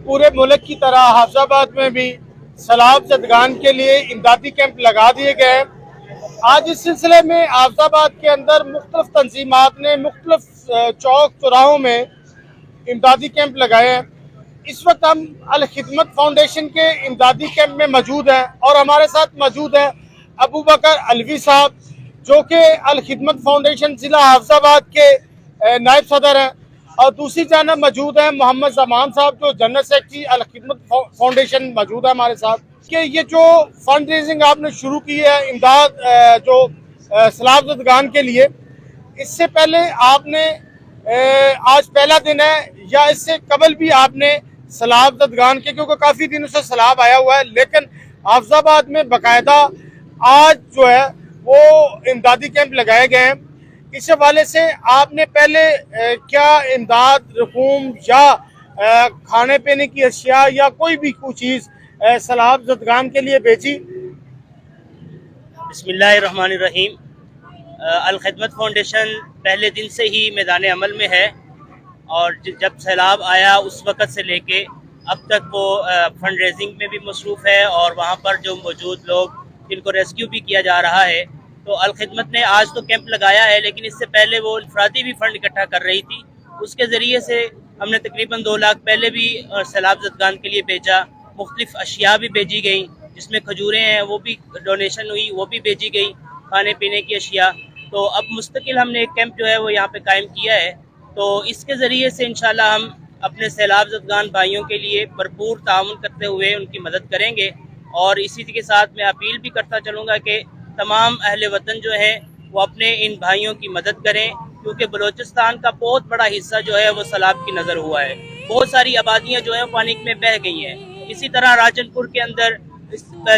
पूरे मुल्क की तरह हाफिजाबाद में भी सैलाब ज़दगान के लिए इमदादी कैंप लगा दिए गए हैं। आज इस सिलसिले में हाफिजाबाद के अंदर मुख्तलिफ तंजीमात ने मुख्तलिफ चौक चौराहों में इमदादी कैंप लगाए हैं। इस वक्त हम अल खिदमत फाउंडेशन के इमदादी कैंप में मौजूद हैं और हमारे साथ मौजूद हैं अबू बकर अलवी साहब, जो कि अल खिदमत फाउंडेशन ज़िला हाफिजाबाद के नायब सदर हैं, और दूसरी जानब मौजूद हैं मोहम्मद ज़मान साहब, जो जनरल सेक्रेटरी अल खिदमत फाउंडेशन मौजूद है हमारे साथ। कि ये जो फंड रेजिंग आपने शुरू की है इमदाद जो सैलाब ज़दगान के लिए, इससे पहले आपने आज पहला दिन है या इससे कबल भी आपने सैलाब ज़दगान के, क्योंकि काफ़ी दिनों से सैलाब आया हुआ है, लेकिन हाफिजाबाद में बाकायदा आज जो है वो इमदादी कैंप लगाए गए हैं। इस हवाले से आपने पहले क्या इमदाद रकूम या खाने पीने की अशिया या कोई भी कोई चीज़ सैलाब ज़दगान के लिए भेजी? बिस्मिल्लाहिर्रहमानिर्रहीम। अल खिदमत फाउंडेशन पहले दिन से ही मैदान अमल में है और जब सैलाब आया उस वक़्त से लेके अब तक वो फंड रेजिंग में भी मसरूफ़ है और वहाँ पर जो मौजूद लोग जिनको रेस्क्यू भी किया जा रहा है। तो अल खिदमत ने आज तो कैंप लगाया है, लेकिन इससे पहले वो इनफरादी भी फ़ंड इकट्ठा कर रही थी। उसके ज़रिए से हमने तकरीबन 2 लाख पहले भी सैलाब ज़दगान के लिए भेजा। मुख्तलिफ अशिया भी भेजी गई, जिसमें खजूरें हैं वो भी डोनेशन हुई, वो भी भेजी गई, खाने पीने की अशिया। तो अब मुस्तकिल हमने एक कैंप जो है वो यहाँ पे कायम किया है। तो इसके ज़रिए से इंशाल्लाह हम अपने सैलाब ज़दगान भाइयों के लिए भरपूर ताउन करते हुए उनकी मदद करेंगे। और इसी के साथ मैं अपील भी करता चलूँगा कि तमाम अहले वतन जो है वो अपने इन भाइयों की मदद करें, क्योंकि बलूचिस्तान का बहुत बड़ा हिस्सा जो है वो सैलाब की नज़र हुआ है। बहुत सारी आबादियाँ जो हैं पानी में बह गई हैं। इसी तरह राजनपुर के अंदर,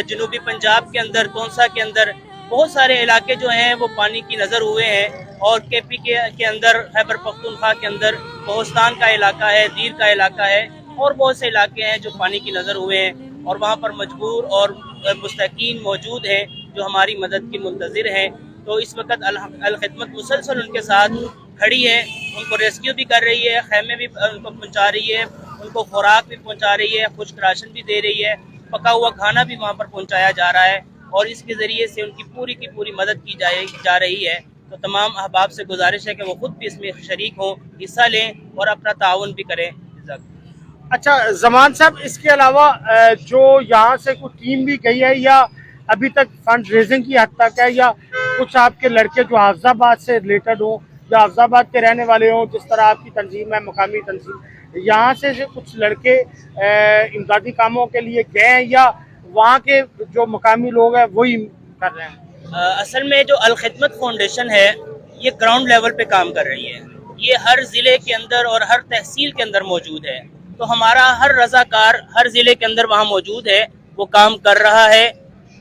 जनूबी पंजाब के अंदर, तोंसा के अंदर बहुत सारे इलाके जो हैं वो पानी की नज़र हुए हैं। और केपी के अंदर, खैबर पख्तूनख्वा के अंदर कोहस्तान का इलाका है, दीर का इलाका है और बहुत से इलाके हैं जो पानी की नज़र हुए हैं। और वहाँ पर मजबूर और मुस्तकीन मौजूद हैं जो हमारी मदद की मुंतज़िर हैं। तो इस वक्त अल खिदमत मुसलसल उनके साथ खड़ी है, उनको रेस्क्यू भी कर रही है, खैमे भी उनको पहुँचा रही है, उनको खुराक भी पहुँचा रही है, खुश्क राशन भी दे रही है, पका हुआ खाना भी वहाँ पर पहुँचाया जा रहा है। और इसके ज़रिए से उनकी पूरी की पूरी मदद की जा रही है। तो तमाम अहबाब से गुजारिश है कि वो खुद भी इसमें शरीक हों, हिस्सा लें और अपना ताउन भी करें। अच्छा ज़मान साहब, इसके अलावा जो यहाँ से कुछ टीम भी गई है या अभी तक फंड रेजिंग की हद तक है, या कुछ आपके लड़के जो हाफिजाबाद से रिलेटेड हों या हाफिजाबाद के रहने वाले हों, जिस तरह आपकी तंजीम है मुकामी तंजीम, यहाँ से कुछ लड़के इमदादी कामों के लिए गए हैं या वहाँ के जो मुकामी लोग हैं वही कर रहे हैं? असल में जो अल खिदमत फाउंडेशन है ये ग्राउंड लेवल पे काम कर रही है। ये हर ज़िले के अंदर और हर तहसील के अंदर मौजूद है। तो हमारा हर रज़ाकार हर ज़िले के अंदर वहाँ मौजूद है, वो काम कर रहा है।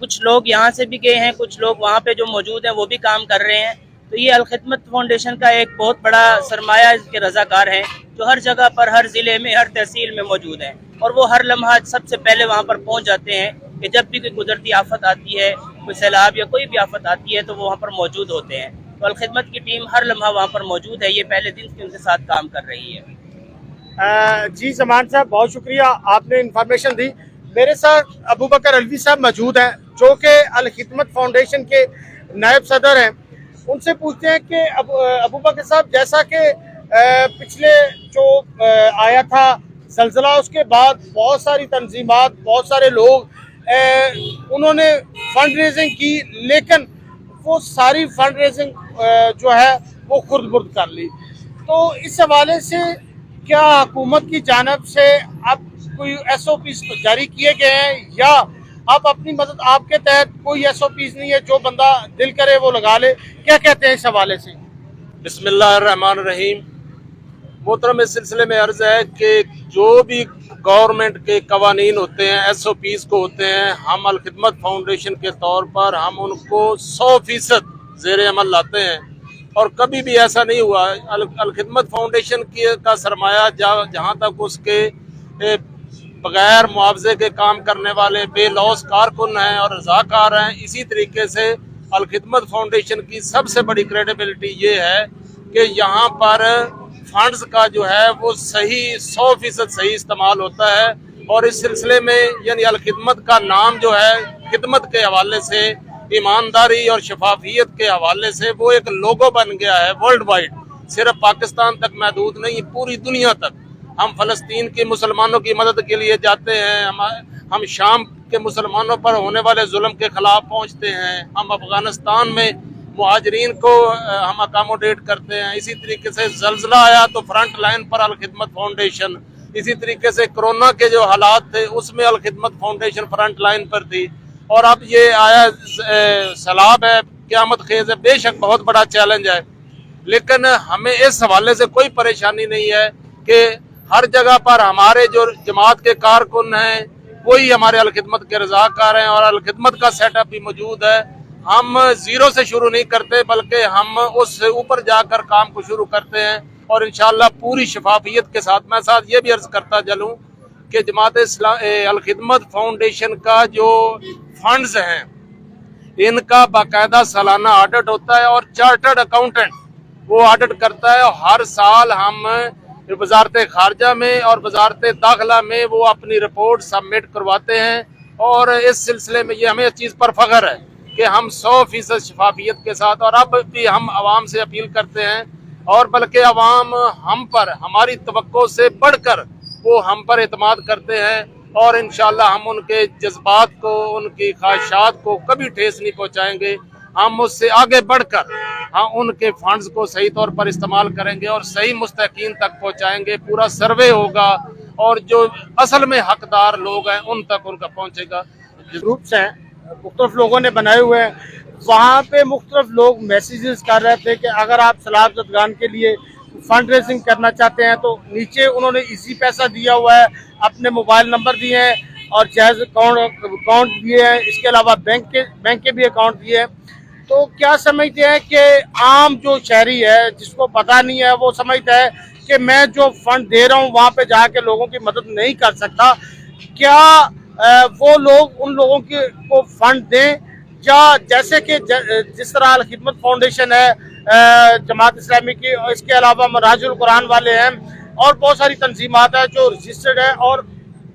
कुछ लोग यहाँ से भी गए हैं, कुछ लोग वहाँ पे जो मौजूद हैं वो भी काम कर रहे हैं। तो ये अल खिदमत फाउंडेशन का एक बहुत बड़ा सरमाया इसके रज़ाकार हैं जो हर जगह पर, हर ज़िले में, हर तहसील में मौजूद हैं। और वो हर लम्हा सबसे पहले वहाँ पर पहुँच जाते हैं कि जब भी कोई कुदरती आफत आती है, कोई सैलाब या कोई भी आफत आती है, तो वो वहाँ पर मौजूद होते हैं। तो अल खिदमत की टीम हर लम्हा वहाँ पर मौजूद है। ये पहले दिन से उनके साथ काम कर रही है। जी ज़मान साहब, बहुत शुक्रिया, आपने इंफॉर्मेशन दी। मेरे साथ अबू बकर अलवी साहब मौजूद हैं जो कि अल खिदमत फाउंडेशन के नायब सदर हैं। उनसे पूछते हैं कि अबू बकर साहब, जैसा कि पिछले जो आया था ज़लज़ला, उसके बाद बहुत सारी तंजीमात, बहुत सारे लोग उन्होंने फंड रेजिंग की, लेकिन वो सारी फंड रेजिंग जो है वो खुर्द बुर्द कर ली। तो इस हवाले से क्या हुकूमत की जानिब से अब कोई SOPs जारी किए गए हैं या आप अपनी मदद, आपके तहत कोई SOPs नहीं है, जो बंदा दिल करे वो लगा ले? क्या कहते हैं इस हवाले से? बिस्मिल्लाहिर्रहमानिर्रहीम। मोहतरम, इस सिलसिले में अर्ज़ है कि जो भी गवर्नमेंट के कवानीन होते हैं, SOPs को होते हैं, हम अल खिदमत फाउंडेशन के तौर पर हम उनको 100% ज़ेर अमल लाते हैं। और कभी भी ऐसा नहीं हुआ। अल खिदमत फाउंडेशन का सरमाया जहाँ तक उसके बगैर मुआवजे के काम करने वाले बेलौस कारकुन हैं और रज़ाकार हैं। इसी तरीके से अल खिदमत फाउंडेशन की सबसे बड़ी क्रेडिबिलिटी ये है कि यहाँ पर फंड्स का जो है वो सही 100% सही इस्तेमाल होता है। और इस सिलसिले में यानी अल-खिदमत का नाम जो है खिदमत के हवाले से, ईमानदारी और शफाफियत के हवाले से वो एक लोगो बन गया है वर्ल्ड वाइड, सिर्फ पाकिस्तान तक महदूद नहीं, पूरी दुनिया तक। हम फ़लस्तीन के मुसलमानों की मदद के लिए जाते हैं, हम शाम के मुसलमानों पर होने वाले जुल्म के खिलाफ पहुंचते हैं, हम अफगानिस्तान में मुहाजिरीन को हम अकामोडेट करते हैं। इसी तरीके से ज़ल्ज़ला आया तो फ्रंट लाइन पर अल-खिदमत फाउंडेशन, इसी तरीके से कोरोना के जो हालात थे उसमें अल-खिदमत फाउंडेशन फ्रंट लाइन पर थी। और अब ये आया सैलाब है, क़यामत खेज़ है, बेशक बहुत बड़ा चैलेंज है, लेकिन हमें इस हवाले से कोई परेशानी नहीं है कि हर जगह पर हमारे जो जमात के कारकुन हैं वही हमारे अल-खिदमत के रज़ाकार हैं और अल-खिदमत का सेटअप भी मौजूद है। हम ज़ीरो से शुरू नहीं करते बल्कि हम उससे ऊपर जाकर काम को शुरू करते हैं और इंशाअल्लाह पूरी शफाफियत के साथ। मैं साथ ये भी अर्ज़ करता चलूँ कि जमात अल-खिदमत फाउंडेशन का जो फंड्स हैं इनका बाकायदा सालाना ऑडिट होता है और चार्टर्ड अकाउंटेंट वो ऑडिट करता है। और हर साल हम वजारत खारजा में और वजारत दाखिला में वो अपनी रिपोर्ट सबमिट करवाते हैं। और इस सिलसिले में ये हमें इस चीज़ पर फ़ख्र है कि हम 100% शफाफियत के साथ, और अब भी हम आवाम से अपील करते हैं और बल्कि आवाम हम पर हमारी तवक्को से बढ़कर वो हम पर एतमाद करते हैं और इंशाअल्लाह हम उनके जज्बात को, उनकी ख्वाहिशात को कभी ठेस नहीं पहुँचाएंगे। हम उससे आगे बढ़कर हम उनके फंड्स को सही तौर पर इस्तेमाल करेंगे और सही मुस्तहकीन तक पहुँचाएंगे। पूरा सर्वे होगा और जो असल में हकदार लोग हैं उन तक उनका पहुँचेगा। ग्रुप्स हैं मुख्तलिफ लोगों ने बनाए हुए हैं, वहाँ पे मुख्तलिफ लोग मैसेजेस कर रहे थे कि अगर आप सलाब ज़दगान के लिए फंड रेजिंग करना चाहते हैं तो नीचे उन्होंने इजी पैसा दिया हुआ है, अपने मोबाइल नंबर दिए हैं और जायज़ अकाउंट दिए हैं, इसके अलावा बैंक के भी अकाउंट दिए हैं। तो क्या समझते हैं कि आम जो शहरी है जिसको पता नहीं है वो समझता है कि मैं जो फंड दे रहा हूँ वहाँ पे जाके लोगों की मदद नहीं कर सकता, क्या वो लोग उन लोगों को फंड दें या जैसे कि जिस तरह अल-खिदमत फाउंडेशन है, जमात इस्लामी की, इसके अलावा मराजुल कुरान वाले हैं और बहुत सारी तंजीमात हैं जो रजिस्टर्ड है और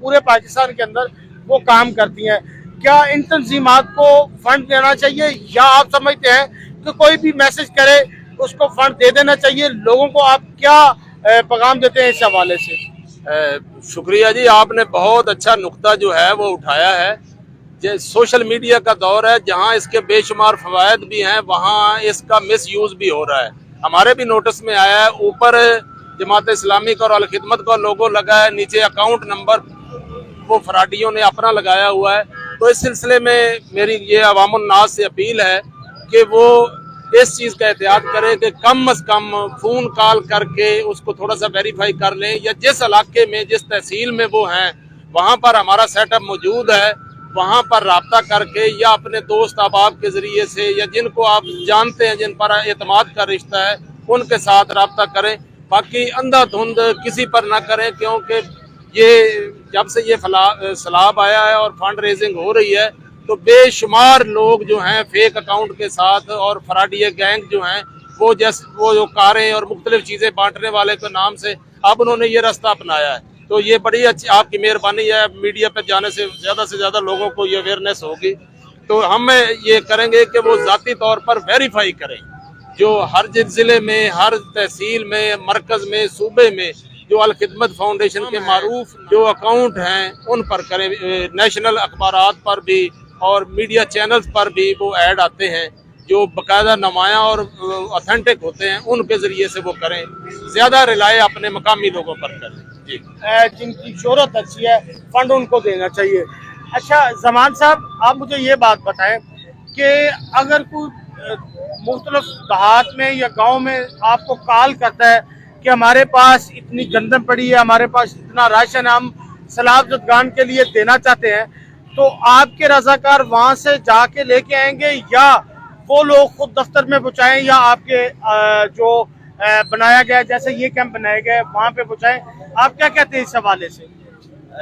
पूरे पाकिस्तान के अंदर वो काम करती हैं, क्या इन तंजीमात को फंड देना चाहिए या आप समझते हैं कि कोई भी मैसेज करे उसको फंड दे देना चाहिए? लोगों को आप क्या पैगाम देते हैं इस हवाले से? शुक्रिया जी, आपने बहुत अच्छा नुक्ता जो है वो उठाया है। सोशल मीडिया का दौर है, जहां इसके बेशुमार फवायद भी हैं वहां इसका मिस यूज़ भी हो रहा है। हमारे भी नोटिस में आया है, ऊपर जमात इस्लामी का और अल-खिदमत का लोगो लगा है, नीचे अकाउंट नंबर वो फराडियों ने अपना लगाया हुआ है। तो इस सिलसिले में मेरी ये अवामुन नास से अपील है कि वो इस चीज़ का एहतियात करें कि कम अज़ कम फ़ोन कॉल करके उसको थोड़ा सा वेरीफाई कर लें, या जिस इलाके में जिस तहसील में वो हैं वहाँ पर हमारा सेटअप मौजूद है, वहाँ पर रब्ता करके या अपने दोस्त अहबाब के ज़रिए से या जिनको आप जानते हैं जिन पर एतमाद का रिश्ता है उनके साथ रब्ता करें। बाकी अंधाधुंध किसी पर ना करें, क्योंकि ये जब से ये सैलाब आया है और फंड रेजिंग हो रही है तो बेशुमार लोग जो हैं फेक अकाउंट के साथ और फराडिया गैंग जो हैं वो जो कारें और मुख्तलिफ चीज़ें बांटने वाले के नाम से अब उन्होंने ये रास्ता अपनाया है। तो ये बड़ी अच्छी आपकी मेहरबानी है, मीडिया पे जाने से ज़्यादा लोगों को ये अवेयरनेस होगी। तो हम ये करेंगे कि वो ज़ाती तौर पर वेरीफाई करें, जो हर ज़िले में, हर तहसील में, मरकज़ में, सूबे में जो अल-खिदमत फाउंडेशन के मारूफ जो अकाउंट हैं उन पर करें। नेशनल अखबारात पर भी और मीडिया चैनल्स पर भी वो ऐड आते हैं जो बाकायदा नुमाया और ऑथेंटिक होते हैं, उनके ज़रिए से वो करें, ज़्यादा रिलाय अपने मकामी लोगों पर करें। जी, जिनकी शोहरत अच्छी है फंड उनको देना चाहिए। अच्छा जमान साहब, आप मुझे ये बात बताएं कि अगर कोई मुख्तलिफ देहात में या गांव में आपको कॉल करता है कि हमारे पास इतनी गंदम पड़ी है, हमारे पास इतना राशन हम सलाब ज़दगान के लिए देना चाहते हैं, तो आपके रज़ाकार वहाँ से जाके लेके आएंगे या वो लोग खुद दफ्तर में पहुँचाएं या आपके जो बनाया गया जैसे ये कैंप बनाया गया है वहाँ पे पहुँचाएं? आप क्या कहते हैं इस हवाले से?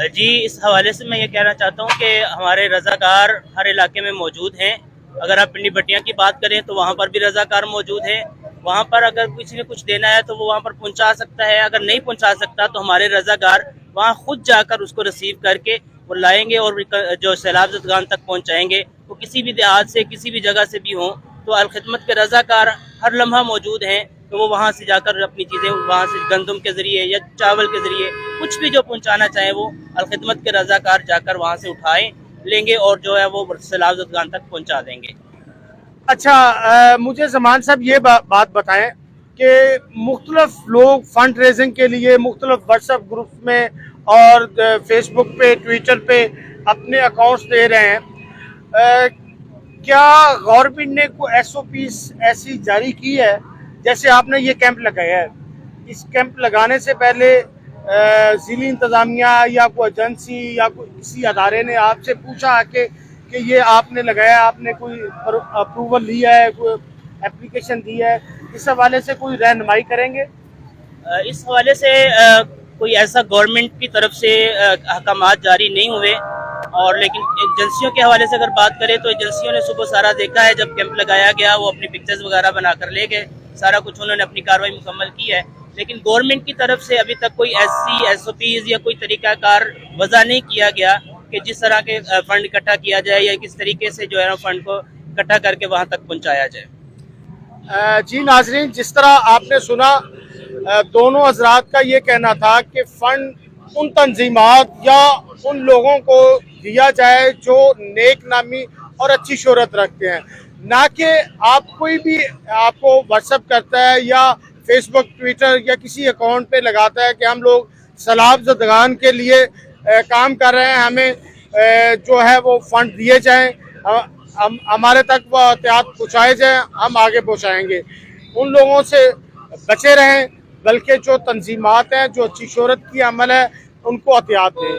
जी, इस हवाले से मैं ये कहना चाहता हूँ कि हमारे रज़ाकार हर इलाके में मौजूद हैं। अगर आप पिंडी बट्टियाँ की बात करें तो वहाँ पर भी रज़ाकार मौजूद हैं। وہاں پر اگر کسی نے کچھ دینا ہے تو وہ وہاں پر پہنچا سکتا ہے. اگر نہیں پہنچا سکتا تو ہمارے رضاکار وہاں خود جا کر اس کو ریسیو کر کے وہ لائیں گے اور جو سیلاب زدگان تک پہنچائیں گے. وہ کسی بھی دیہات سے کسی بھی جگہ سے بھی ہوں تو الخدمت کے رضاکار ہر لمحہ موجود ہیں. تو وہ وہاں سے جا کر اپنی چیزیں وہاں سے گندم کے ذریعے یا چاول کے ذریعے کچھ بھی جو پہنچانا چاہیں وہ الخدمت کے رضاکار جا کر وہاں سے اٹھائیں لیں گے اور جو ہے وہ سیلاب زدگان تک پہنچا دیں گے. اچھا مجھے زمان صاحب یہ بات بتائیں کہ مختلف لوگ فنڈ ریزنگ کے لیے مختلف واٹس ایپ گروپ میں اور فیس بک پہ ٹویٹر پہ اپنے اکاؤنٹس دے رہے ہیں. کیا گورنمنٹ نے کوئی ایس او پیز ایسی جاری کی ہے؟ جیسے آپ نے یہ کیمپ لگایا ہے, اس کیمپ لگانے سے پہلے ضلعی انتظامیہ یا کوئی ایجنسی یا کوئی کسی ادارے نے آپ سے پوچھا کہ یہ آپ نے لگایا, آپ نے کوئی اپروول لیا ہے, کوئی اپلیکیشن دی ہے؟ اس حوالے سے کوئی رہنمائی کریں گے؟ اس حوالے سے کوئی ایسا گورنمنٹ کی طرف سے احکامات جاری نہیں ہوئے, اور لیکن ایجنسیوں کے حوالے سے اگر بات کریں تو ایجنسیوں نے صبح سارا دیکھا ہے. جب کیمپ لگایا گیا وہ اپنی پکچرز وغیرہ بنا کر لے گئے, سارا کچھ انہوں نے اپنی کارروائی مکمل کی ہے. لیکن گورنمنٹ کی طرف سے ابھی تک کوئی ایسی ایس او پیز یا کوئی طریقہ کار وضع نہیں کیا گیا کہ جس طرح کے فنڈ اکٹھا کیا جائے یا کس طریقے سے جو ہے فنڈ کو اکٹھا کر کے وہاں تک پہنچایا جائے. جی ناظرین, جس طرح آپ نے سنا دونوں حضرات کا یہ کہنا تھا کہ فنڈ ان تنظیمات یا ان لوگوں کو دیا جائے جو نیک نامی اور اچھی شہرت رکھتے ہیں, نہ کہ آپ کوئی بھی آپ کو واٹس ایپ کرتا ہے یا فیس بک ٹویٹر یا کسی اکاؤنٹ پہ لگاتا ہے کہ ہم لوگ سیلاب زدگان کے لیے کام کر رہے ہیں, ہمیں جو ہے وہ فنڈ دیے جائیں, ہمارے تک وہ احتیاط پہنچائے جائیں, ہم آگے پہنچائیں گے. ان لوگوں سے بچے رہیں, بلکہ جو تنظیمات ہیں جو اچھی شہرت کی عمل ہے ان کو احتیاط دیں.